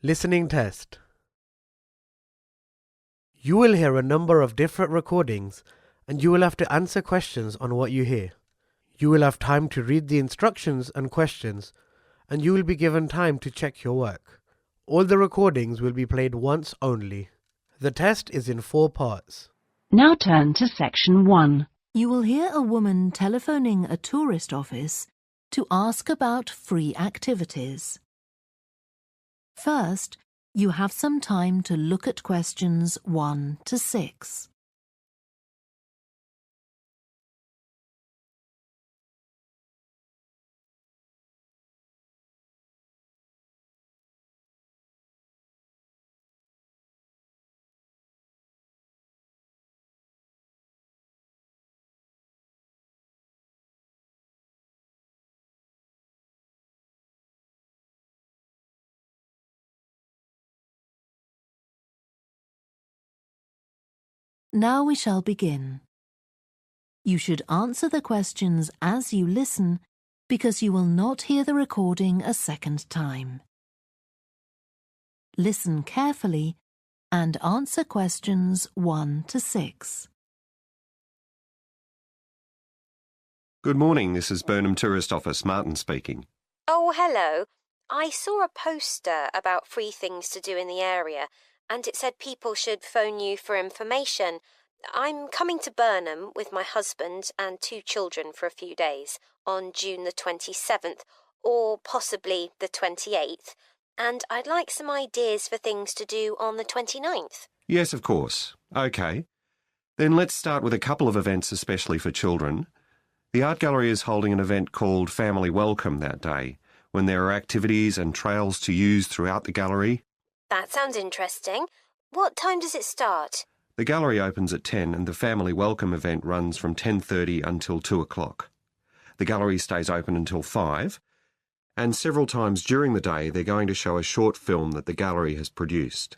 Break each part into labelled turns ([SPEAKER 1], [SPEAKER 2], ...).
[SPEAKER 1] Listening test. You will hear a number of different recordings and you will have to answer questions on what you hear. You will have time to read the instructions and questions and you will be given time to check your work. All the recordings will be played once only. The test is in 4 parts.
[SPEAKER 2] Now turn to section 1.
[SPEAKER 3] You will hear a woman telephoning a tourist office to ask about free activities. First, you have some time to look at questions 1 to 6. Now we shall begin. You should answer the questions as you listen because you will not hear the recording a second time. Listen carefully and answer questions 1 to 6.
[SPEAKER 4] Good morning, this is Burnham Tourist Office, Martin speaking.
[SPEAKER 5] Oh, hello. I saw a poster about free things to do in the area, and it said people should phone you for information. I'm coming to Burnham with my husband and 2 children for a few days on June the 27th, or possibly the 28th, and I'd like some ideas for things to do on the 29th.
[SPEAKER 4] Yes, of course. OK. Then let's start with a couple of events especially for children. The art gallery is holding an event called Family Welcome that day, when there are activities and trails to use throughout the gallery.
[SPEAKER 5] That sounds interesting. What time does it start?
[SPEAKER 4] The gallery opens at 10 and the Family Welcome event runs from 10:30 until 2 o'clock. The gallery stays open until 5, and several times during the day they're going to show a short film that the gallery has produced.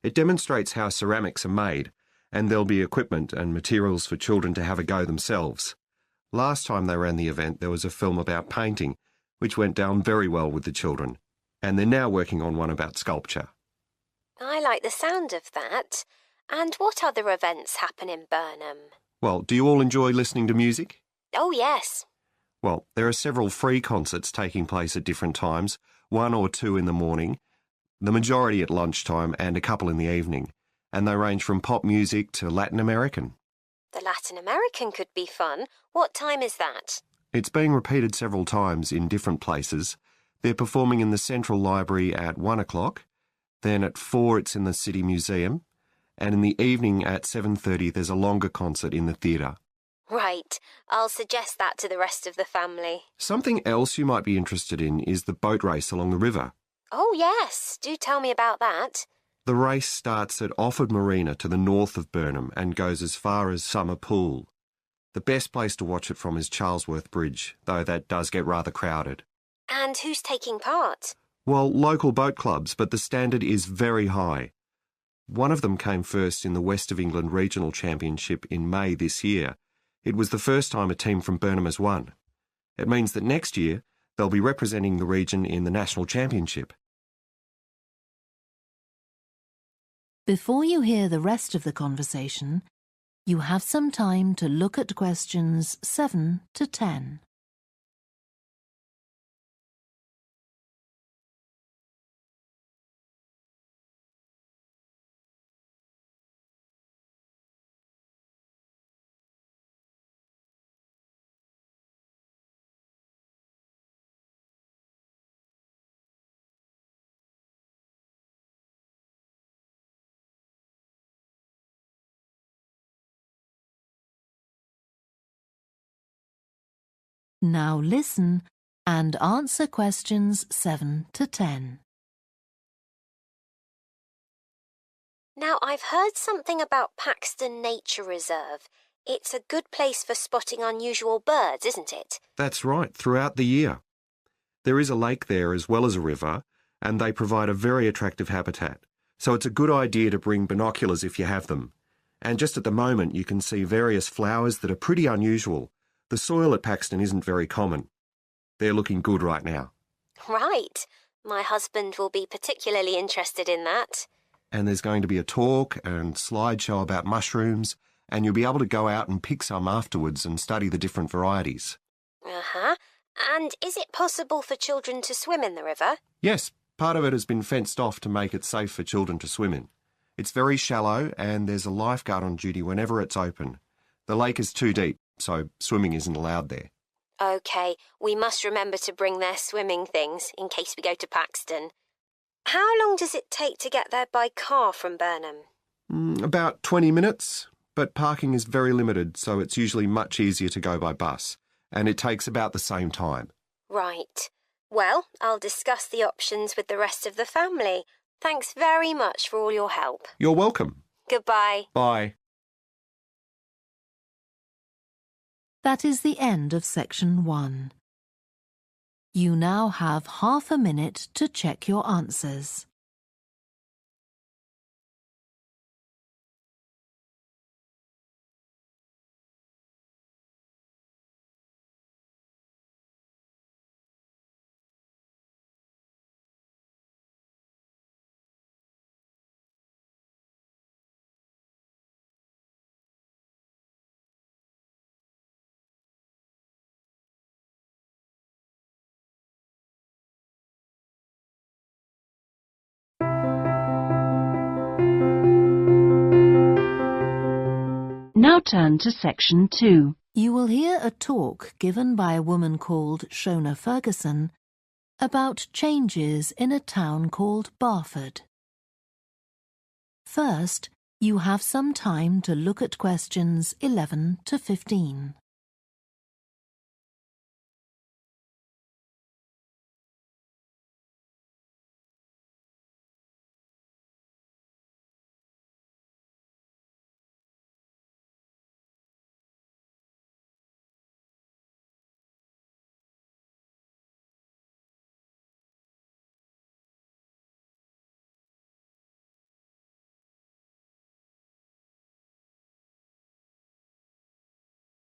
[SPEAKER 4] It demonstrates how ceramics are made, and there'll be equipment and materials for children to have a go themselves. Last time they ran the event there was a film about painting, which went down very well with the children, and they're now working on one about sculpture.
[SPEAKER 5] I like the sound of that. And what other events happen in Burnham?
[SPEAKER 4] Well, do you all enjoy listening to music?
[SPEAKER 5] Oh, yes.
[SPEAKER 4] Well, there are several free concerts taking place at different times, 1 or 2 in the morning, the majority at lunchtime and a couple in the evening, and they range from pop music to Latin American.
[SPEAKER 5] The Latin American could be fun. What time is that?
[SPEAKER 4] It's being repeated several times in different places. They're performing in the Central Library at 1 o'clock, then at 4 it's in the City Museum, and in the evening at 7:30 there's a longer concert in the theatre.
[SPEAKER 5] Right. I'll suggest that to the rest of the family.
[SPEAKER 4] Something else you might be interested in is the boat race along the river.
[SPEAKER 5] Oh, yes. Do tell me about that.
[SPEAKER 4] The race starts at Offord Marina to the north of Burnham and goes as far as Summer Pool. The best place to watch it from is Charlesworth Bridge, though that does get rather crowded.
[SPEAKER 5] And who's taking part?
[SPEAKER 4] Well, local boat clubs, but the standard is very high. One of them came first in the West of England Regional Championship in May this year. It was the first time a team from Burnham has won. It means that next year they'll be representing the region in the National Championship.
[SPEAKER 3] Before you hear the rest of the conversation, you have some time to look at questions 7 to 10. Now listen and answer questions 7 to 10.
[SPEAKER 5] Now, I've heard something about Paxton Nature Reserve. It's a good place for spotting unusual birds, isn't it?
[SPEAKER 4] That's right, throughout the year. There is a lake there as well as a river, and they provide a very attractive habitat. So it's a good idea to bring binoculars if you have them. And just at the moment you can see various flowers that are pretty unusual. The soil at Paxton isn't very common. They're looking good right now.
[SPEAKER 5] Right. My husband will be particularly interested in that.
[SPEAKER 4] And there's going to be a talk and slideshow about mushrooms, and you'll be able to go out and pick some afterwards and study the different varieties.
[SPEAKER 5] Uh-huh. And is it possible for children to swim in the river?
[SPEAKER 4] Yes, part of it has been fenced off to make it safe for children to swim in. It's very shallow and there's a lifeguard on duty whenever it's open. The lake is too deep, so swimming isn't allowed there.
[SPEAKER 5] OK, we must remember to bring their swimming things in case we go to Paxton. How long does it take to get there by car from Burnham?
[SPEAKER 4] About 20 minutes, but parking is very limited, so it's usually much easier to go by bus, and it takes about the same time.
[SPEAKER 5] Right. Well, I'll discuss the options with the rest of the family. Thanks very much for all your help.
[SPEAKER 4] You're welcome.
[SPEAKER 5] Goodbye.
[SPEAKER 4] Bye.
[SPEAKER 3] That is the end of section 1. You now have half a minute to check your answers.
[SPEAKER 2] Now turn to section 2.
[SPEAKER 3] You will hear a talk given by a woman called Shona Ferguson about changes in a town called Barford. First, you have some time to look at questions 11 to 15.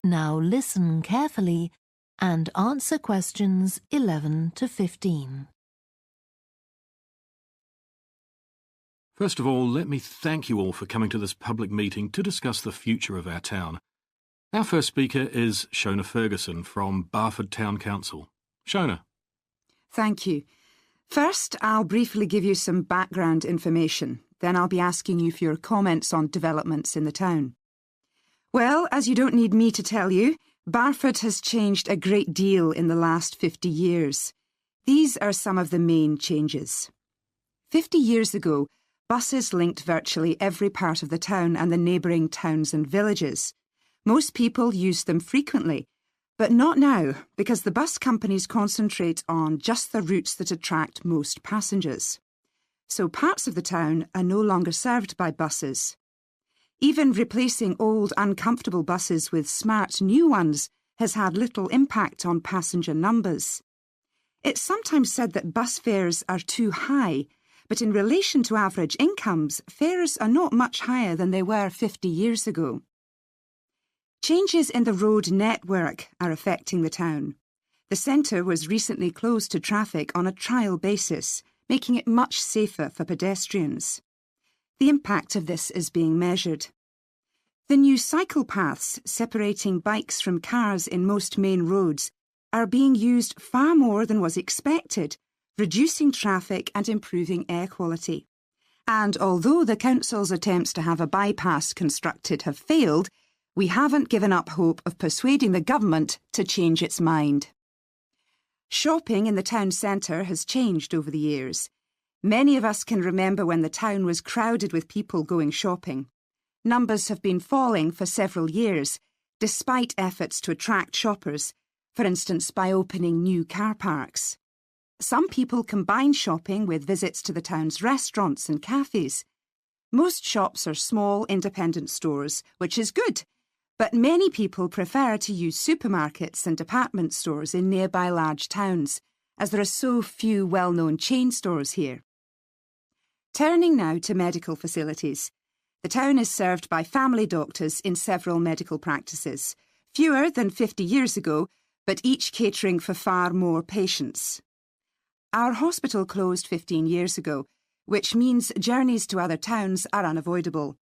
[SPEAKER 3] Now listen carefully and answer questions 11 to 15.
[SPEAKER 6] First of all, let me thank you all for coming to this public meeting to discuss the future of our town. Our first speaker is Shona Ferguson from Barford Town Council. Shona.
[SPEAKER 7] Thank you. First, I'll briefly give you some background information. Then I'll be asking you for your comments on developments in the town. Well, as you don't need me to tell you, Barford has changed a great deal in the last 50 years. These are some of the main changes. 50 years ago, buses linked virtually every part of the town and the neighbouring towns and villages. Most people used them frequently, but not now, because the bus companies concentrate on just the routes that attract most passengers. So parts of the town are no longer served by buses. Even replacing old, uncomfortable buses with smart new ones has had little impact on passenger numbers. It's sometimes said that bus fares are too high, but in relation to average incomes, fares are not much higher than they were 50 years ago. Changes in the road network are affecting the town. The centre was recently closed to traffic on a trial basis, making it much safer for pedestrians. The impact of this is being measured. The new cycle paths separating bikes from cars in most main roads are being used far more than was expected, reducing traffic and improving air quality. And although the council's attempts to have a bypass constructed have failed, we haven't given up hope of persuading the government to change its mind. Shopping in the town centre has changed over the years. Many of us can remember when the town was crowded with people going shopping. Numbers have been falling for several years, despite efforts to attract shoppers, for instance by opening new car parks. Some people combine shopping with visits to the town's restaurants and cafes. Most shops are small, independent stores, which is good, but many people prefer to use supermarkets and department stores in nearby large towns, as there are so few well-known chain stores here. Turning now to medical facilities. The town is served by family doctors in several medical practices, fewer than 50 years ago, but each catering for far more patients. Our hospital closed 15 years ago, which means journeys to other towns are unavoidable.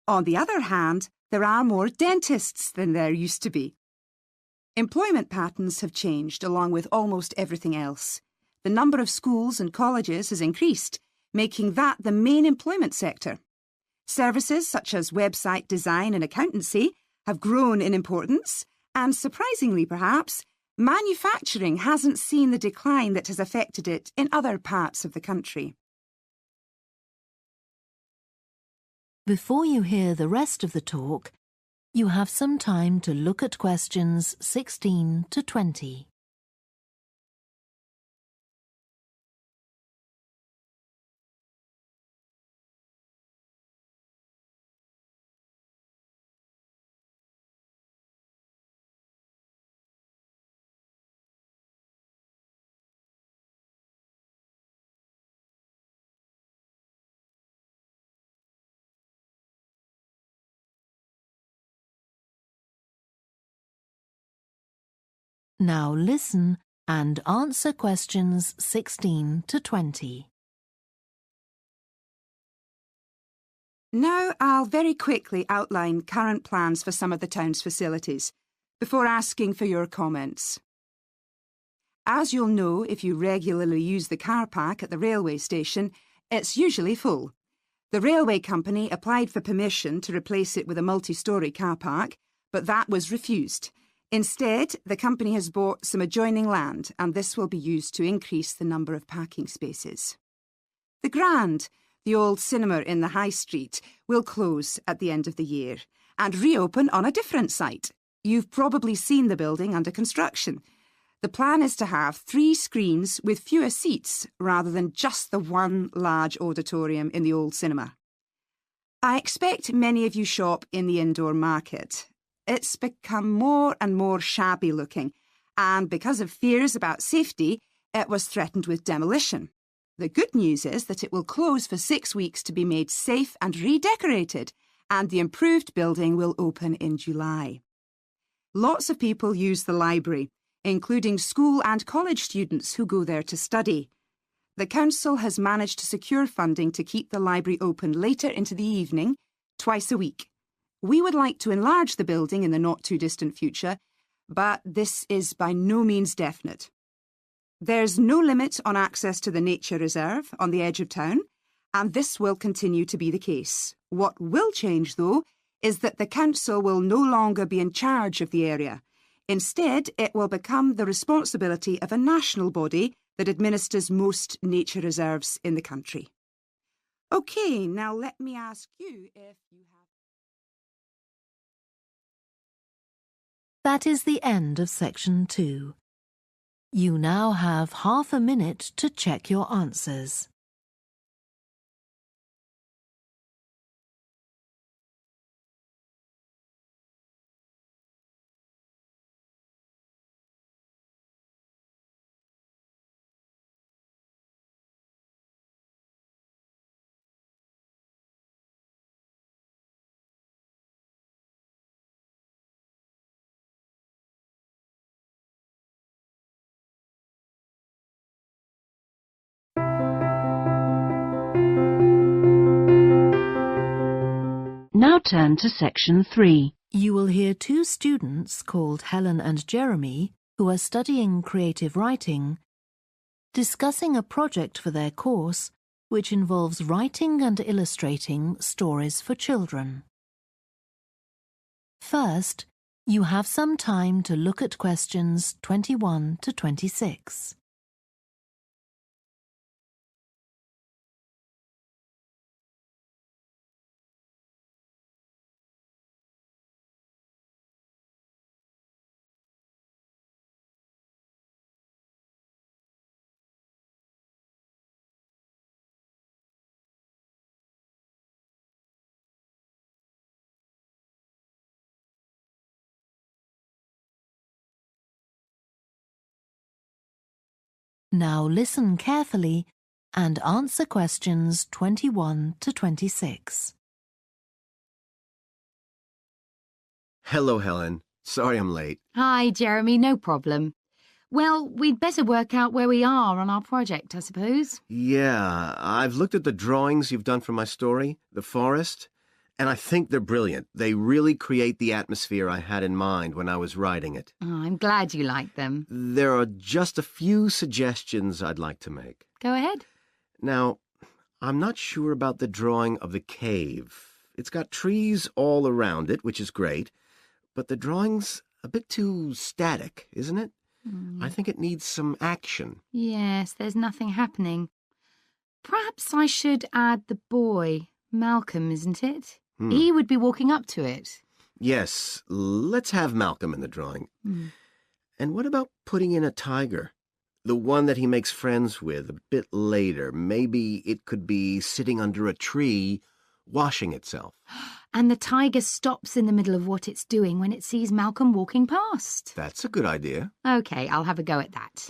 [SPEAKER 7] On the other hand, there are more dentists than there used to be. Employment patterns have changed along with almost everything else. The number of schools and colleges has increased, making that the main employment sector. Services such as website design and accountancy have grown in importance, and surprisingly perhaps, manufacturing hasn't seen the decline that has affected it in other parts of the country.
[SPEAKER 3] Before you hear the rest of the talk, you have some time to look at questions 16 to 20. Now listen and answer questions 16 to 20.
[SPEAKER 7] Now I'll very quickly outline current plans for some of the town's facilities, before asking for your comments. As you'll know if you regularly use the car park at the railway station, it's usually full. The railway company applied for permission to replace it with a multi-storey car park, but that was refused. Instead, the company has bought some adjoining land, and this will be used to increase the number of parking spaces. The Grand, the old cinema in the High Street, will close at the end of the year and reopen on a different site. You've probably seen the building under construction. The plan is to have 3 screens with fewer seats rather than just the one large auditorium in the old cinema. I expect many of you shop in the indoor market. It's become more and more shabby looking, and because of fears about safety, it was threatened with demolition. The good news is that it will close for 6 weeks to be made safe and redecorated, and the improved building will open in July. Lots of people use the library, including school and college students who go there to study. The council has managed to secure funding to keep the library open later into the evening, twice a week. We would like to enlarge the building in the not-too-distant future, but this is by no means definite. There's no limit on access to the nature reserve on the edge of town, and this will continue to be the case. What will change, though, is that the council will no longer be in charge of the area. Instead, it will become the responsibility of a national body that administers most nature reserves in the country. OK, now let me ask you if you have...
[SPEAKER 3] That is the end of section 2. You now have half a minute to check your answers.
[SPEAKER 2] Now turn to section 3.
[SPEAKER 3] You will hear 2 students called Helen and Jeremy, who are studying creative writing, discussing a project for their course which involves writing and illustrating stories for children. First, you have some time to look at questions 21 to 26. Now listen carefully and answer questions 21 to 26.
[SPEAKER 8] Hello, Helen. Sorry I'm late.
[SPEAKER 9] Hi, Jeremy, no problem.
[SPEAKER 8] Well, we'd better work out where we are on our project, I suppose.
[SPEAKER 9] Yeah, I've looked at the drawings you've done for my story, The Forest, and I think they're brilliant. They really create the atmosphere I had in mind when I was writing it.
[SPEAKER 8] Oh, I'm glad you like them.
[SPEAKER 9] There are just a few suggestions I'd like to make.
[SPEAKER 8] Go ahead.
[SPEAKER 9] Now, I'm not sure about the drawing of the cave. It's got trees all around it, which is great, but the drawing's a bit too static, isn't it? I think it needs some action.
[SPEAKER 8] Yes, there's nothing happening. Perhaps I should add the boy, Malcolm, isn't it? He would be walking up to it.
[SPEAKER 9] Yes, let's have Malcolm in the drawing. And what about putting in a tiger? The one that he makes friends with a bit later. Maybe it could be sitting under a tree, washing itself.
[SPEAKER 8] And the tiger stops in the middle of what it's doing when it sees Malcolm walking past.
[SPEAKER 9] That's a good idea.
[SPEAKER 8] OK, I'll have a go at that.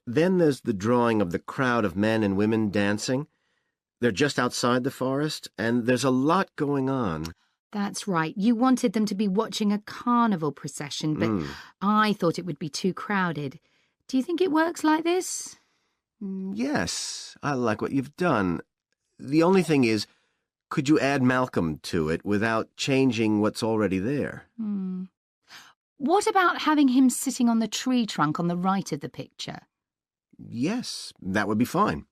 [SPEAKER 9] Then there's the drawing of the crowd of men and women dancing. They're just outside the forest, and there's a lot going on.
[SPEAKER 8] That's right. You wanted them to be watching a carnival procession, but I thought it would be too crowded. Do you think it works like this?
[SPEAKER 9] Yes, I like what you've done. The only thing is, could you add Malcolm to it without changing what's already there?
[SPEAKER 8] What about having him sitting on the tree trunk on the right of the picture?
[SPEAKER 9] Yes, that would be fine.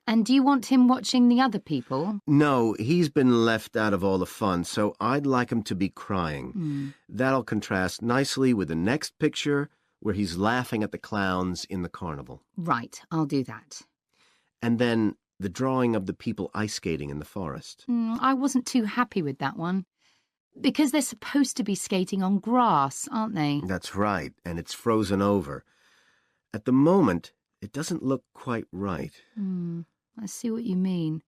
[SPEAKER 8] And do you want him watching the other people?
[SPEAKER 9] No, he's been left out of all the fun, so I'd like him to be crying. That'll contrast nicely with the next picture where he's laughing at the clowns in the carnival.
[SPEAKER 8] Right, I'll do that.
[SPEAKER 9] And then the drawing of the people ice skating in the forest.
[SPEAKER 8] I wasn't too happy with that one. Because they're supposed to be skating on grass, aren't they?
[SPEAKER 9] That's right, and it's frozen over. At the moment, it doesn't look quite right.
[SPEAKER 8] I see what you mean.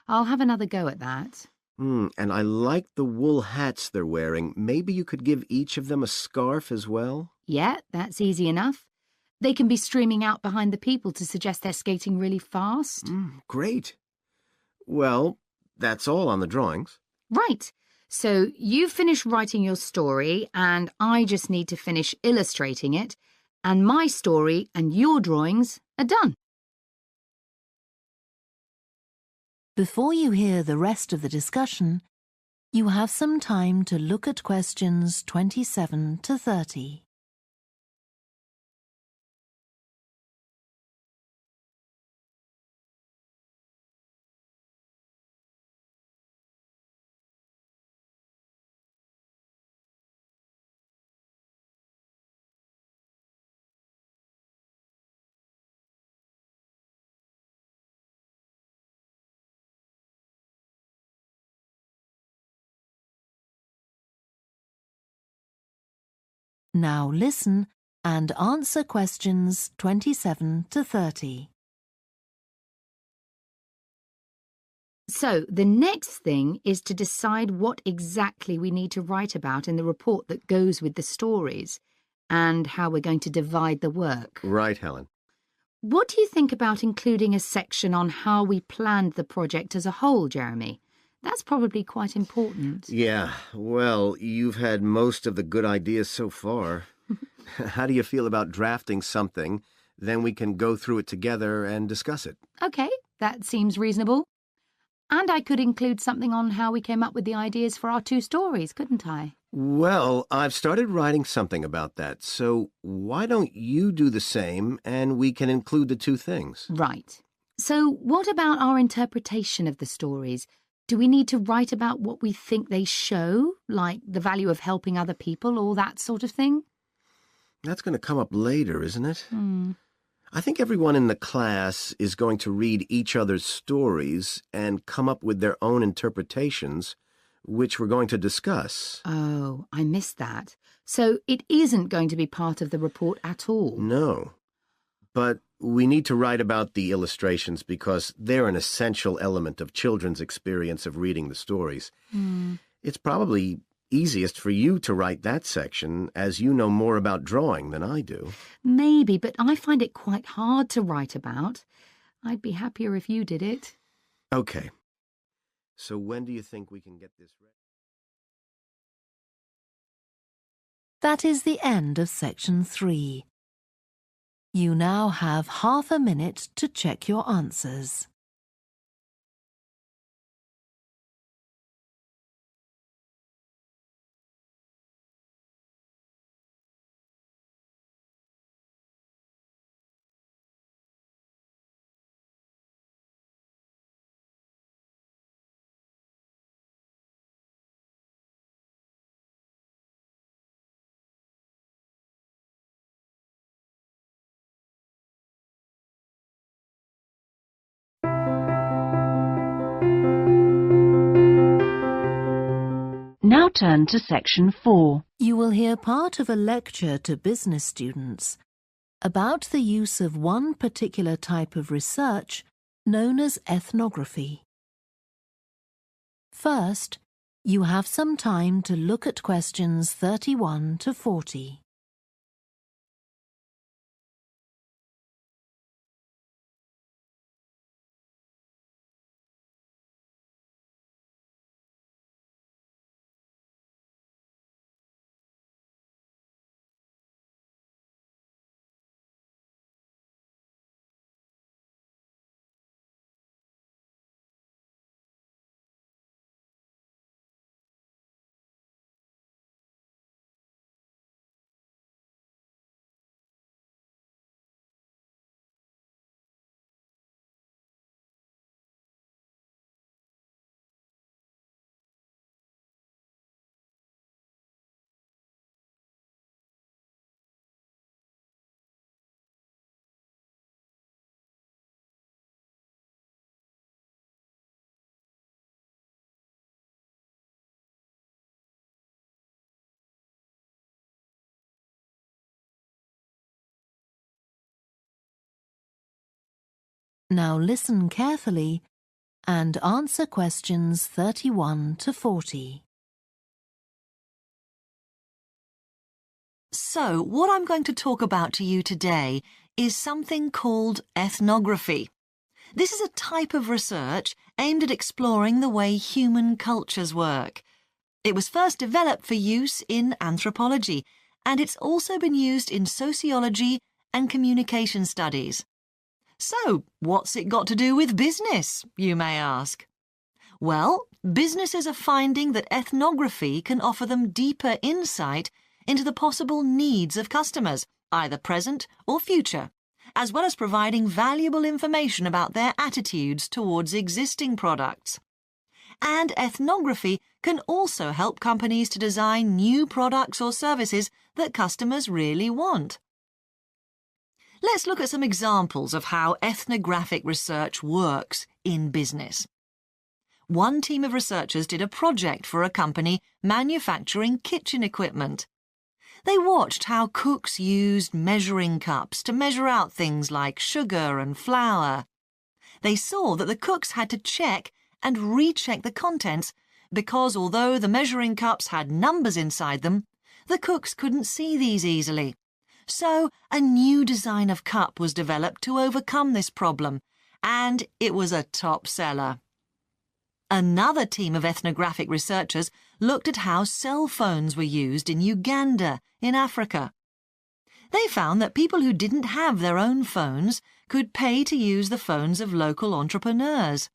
[SPEAKER 8] I'll have another go at that.
[SPEAKER 9] And I like the wool hats they're wearing. Maybe you could give each of them a scarf as well?
[SPEAKER 8] Yeah, that's easy enough. They can be streaming out behind the people to suggest they're skating really fast.
[SPEAKER 9] Great. Well, that's all on the drawings.
[SPEAKER 8] Right. So you've finished writing your story, and I just need to finish illustrating it, and my story and your drawings are done.
[SPEAKER 3] Before you hear the rest of the discussion, you have some time to look at questions 27 to 30. Now listen and answer questions 27 to 30.
[SPEAKER 8] So the next thing is to decide what exactly we need to write about in the report that goes with the stories and how we're going to divide the work.
[SPEAKER 9] Right, Helen.
[SPEAKER 8] What do you think about including a section on how we planned the project as a whole, Jeremy? That's probably quite important.
[SPEAKER 9] Yeah, well, you've had most of the good ideas so far. How do you feel about drafting something? Then we can go through it together and discuss it.
[SPEAKER 8] OK, that seems reasonable. And I could include something on how we came up with the ideas for our two stories, couldn't I?
[SPEAKER 9] Well, I've started writing something about that, so why don't you do the same and we can include the two things?
[SPEAKER 8] Right. So what about our interpretation of the stories? Do we need to write about what we think they show, like the value of helping other people or that sort of thing?
[SPEAKER 9] That's going to come up later, isn't it? I think everyone in the class is going to read each other's stories and come up with their own interpretations, which we're going to discuss.
[SPEAKER 8] Oh, I missed that. So it isn't going to be part of the report at all?
[SPEAKER 9] No. But we need to write about the illustrations because they're an essential element of children's experience of reading the stories. It's probably easiest for you to write that section, as you know more about drawing than I do.
[SPEAKER 8] Maybe, but I find it quite hard to write about. I'd be happier if you did it.
[SPEAKER 9] Okay. So when do you think we can get this ready?
[SPEAKER 3] That is the end of section 3. You now have half a minute to check your answers.
[SPEAKER 2] Now turn to section 4.
[SPEAKER 3] You will hear part of a lecture to business students about the use of one particular type of research known as ethnography. First, you have some time to look at questions 31 to 40. Now listen carefully and answer questions 31 to 40.
[SPEAKER 10] So, what I'm going to talk about to you today is something called ethnography. This is a type of research aimed at exploring the way human cultures work. It was first developed for use in anthropology, and it's also been used in sociology and communication studies. So, what's it got to do with business, you may ask? Well, businesses are finding that ethnography can offer them deeper insight into the possible needs of customers, either present or future, as well as providing valuable information about their attitudes towards existing products. And ethnography can also help companies to design new products or services that customers really want. Let's look at some examples of how ethnographic research works in business. One team of researchers did a project for a company manufacturing kitchen equipment. They watched how cooks used measuring cups to measure out things like sugar and flour. They saw that the cooks had to check and recheck the contents because although the measuring cups had numbers inside them, the cooks couldn't see these easily. So a new design of cup was developed to overcome this problem, and it was a top seller. Another team of ethnographic researchers looked at how cell phones were used in Uganda, in Africa. They found that people who didn't have their own phones could pay to use the phones of local entrepreneurs.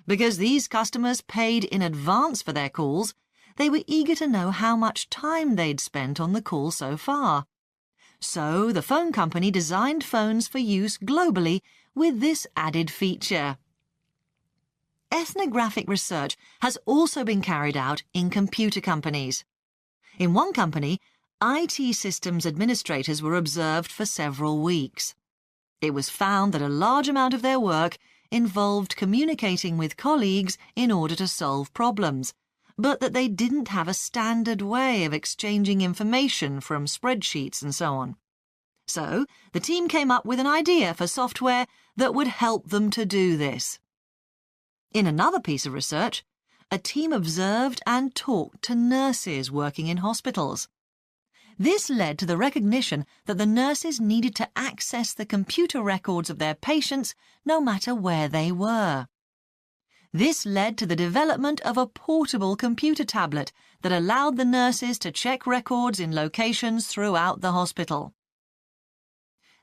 [SPEAKER 10] Because these customers paid in advance for their calls, they were eager to know how much time they'd spent on the call so far. So the phone company designed phones for use globally with this added feature. Ethnographic research has also been carried out in computer companies. In one company, IT systems administrators were observed for several weeks. It was found that a large amount of their work involved communicating with colleagues in order to solve problems, but that they didn't have a standard way of exchanging information from spreadsheets and so on. So, the team came up with an idea for software that would help them to do this. In another piece of research, a team observed and talked to nurses working in hospitals. This led to the recognition that the nurses needed to access the computer records of their patients no matter where they were. This led to the development of a portable computer tablet that allowed the nurses to check records in locations throughout the hospital.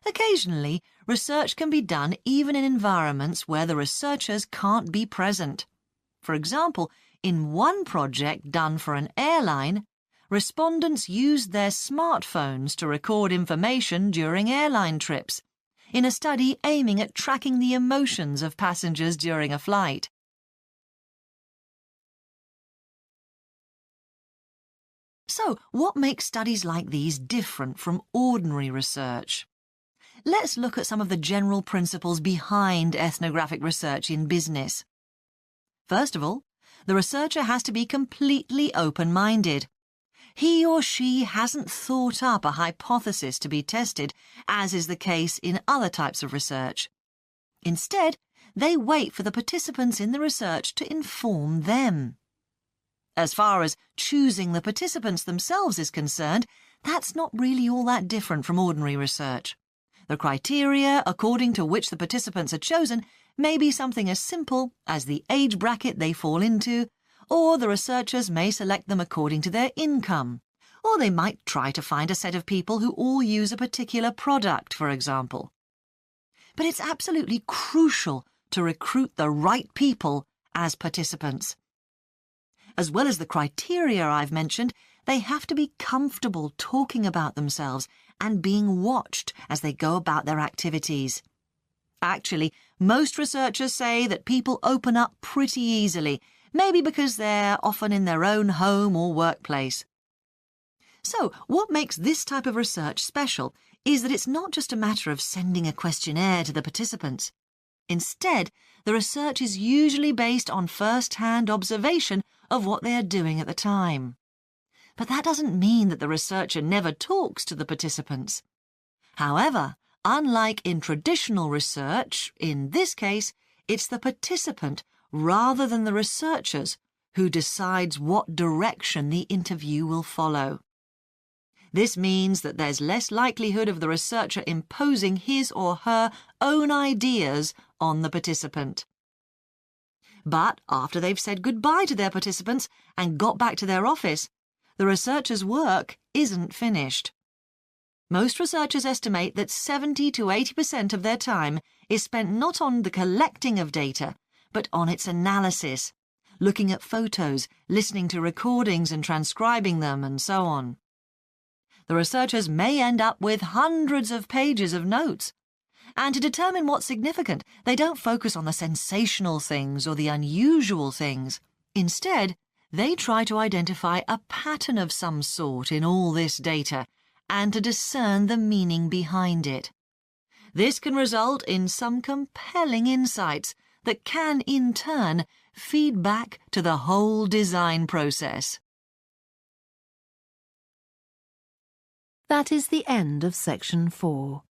[SPEAKER 10] Occasionally, research can be done even in environments where the researchers can't be present. For example, in one project done for an airline, respondents used their smartphones to record information during airline trips, in a study aiming at tracking the emotions of passengers during a flight. So, what makes studies like these different from ordinary research? Let's look at some of the general principles behind ethnographic research in business. First of all, the researcher has to be completely open-minded. He or she hasn't thought up a hypothesis to be tested, as is the case in other types of research. Instead, they wait for the participants in the research to inform them. As far as choosing the participants themselves is concerned, that's not really all that different from ordinary research. The criteria according to which the participants are chosen may be something as simple as the age bracket they fall into, or the researchers may select them according to their income, or they might try to find a set of people who all use a particular product, for example. But it's absolutely crucial to recruit the right people as participants. As well as the criteria I've mentioned, they have to be comfortable talking about themselves and being watched as they go about their activities. Actually, most researchers say that people open up pretty easily, maybe because they're often in their own home or workplace. So, what makes this type of research special is that it's not just a matter of sending a questionnaire to the participants. Instead, the research is usually based on first-hand observation of what they are doing at the time. But that doesn't mean that the researcher never talks to the participants. However, unlike in traditional research, in this case, it's the participant rather than the researchers who decides what direction the interview will follow. This means that there's less likelihood of the researcher imposing his or her own ideas on the participant. But after they've said goodbye to their participants and got back to their office, the researcher's work isn't finished. Most researchers estimate that 70 to 80% of their time is spent not on the collecting of data, but on its analysis, looking at photos, listening to recordings and transcribing them, and so on. The researchers may end up with hundreds of pages of notes. And to determine what's significant, they don't focus on the sensational things or the unusual things. Instead, they try to identify a pattern of some sort in all this data and to discern the meaning behind it. This can result in some compelling insights that can, in turn, feed back to the whole design process.
[SPEAKER 3] That is the end of section 4.